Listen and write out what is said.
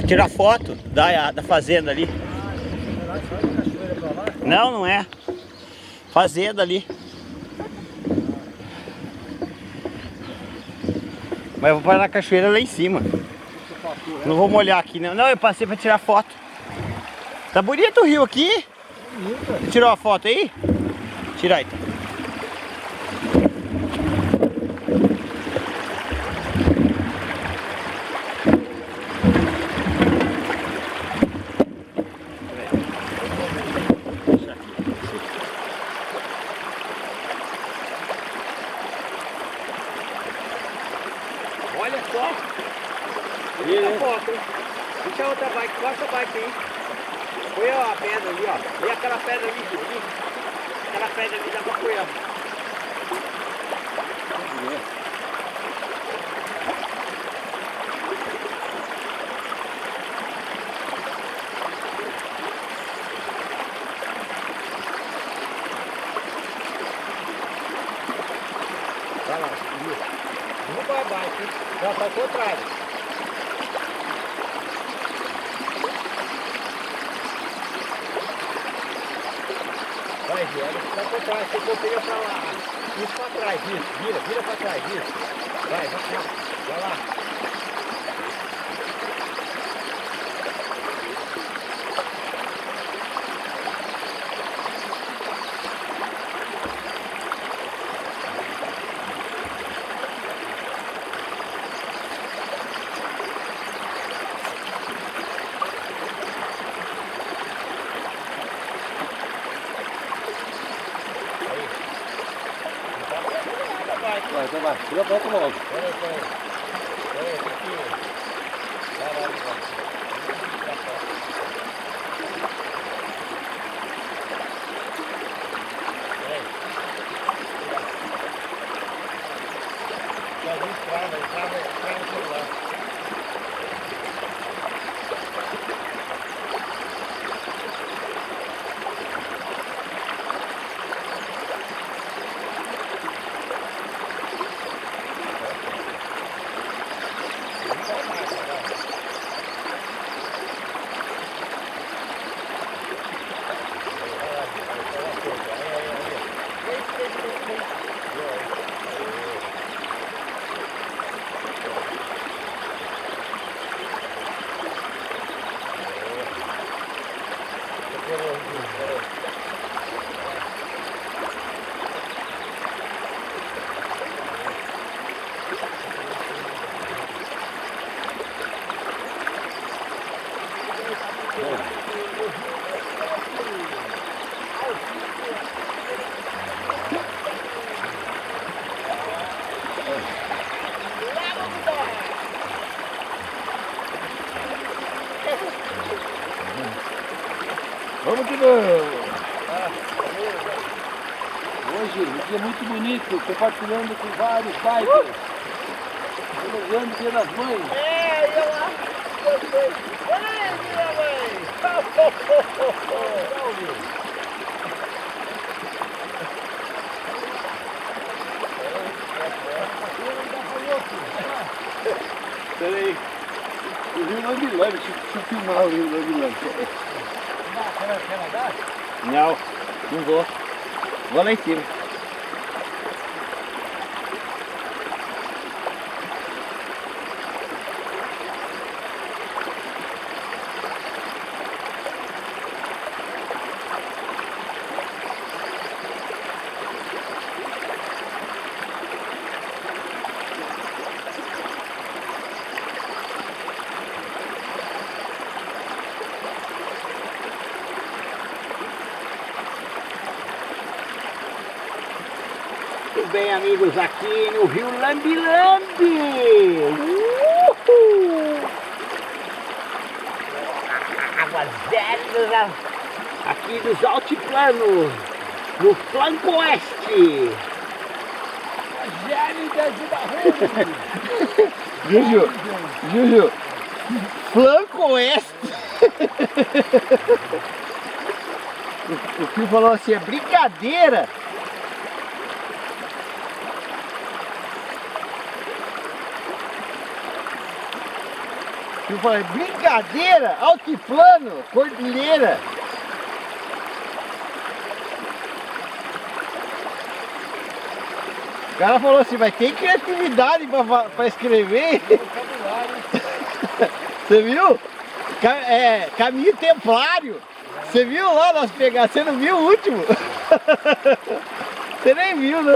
Tirar foto da fazenda ali. Não, não é. Fazenda ali. Mas eu vou parar na cachoeira lá em cima. Não vou molhar aqui, não. Não, eu passei pra tirar foto. Tá bonito o rio aqui. Você tirou a foto aí? Tira aí, então. Olha só. Tira a foto, hein? Deixa a outra bike, passa a bike aí. Põe a pedra ali, ó. E aquela pedra ali, ali. Aquela pedra ali dá pra apoiar. Vai lá, derruba a bike, já tá ao contrário. Vai, Diego, vai pra trás, você copeia pra lá. Isso pra trás, isso, vira pra trás, isso. Vai lá. Vai, então vai. Tira a volta logo. Peraí. Tem que... Vai lá, Entrava no celular. Vamos que vamos! Hoje, um dia muito bonito, compartilhando com vários bikers. Elogiando o Dia das Mães. Eu lá, gostei. Olha minha mãe! Peraí. O Rio Lambilândia, deixa eu filmar o Rio Lambilândia. Quer nadar? Não vou. Vou lá em cima. Muito bem, amigos, aqui no Rio Lambi-Lambi. Águas gélidas aqui dos altiplanos, no flanco oeste. Gélidas de Barreiro. Juju, Flanco oeste. O Fio falou assim, é brincadeira. Eu falei, brincadeira, altiplano, cordilheira. O cara falou assim, vai ter criatividade pra escrever. Você viu? Caminho templário. Você viu lá nós pegar? Você não viu o último? Você nem viu, né?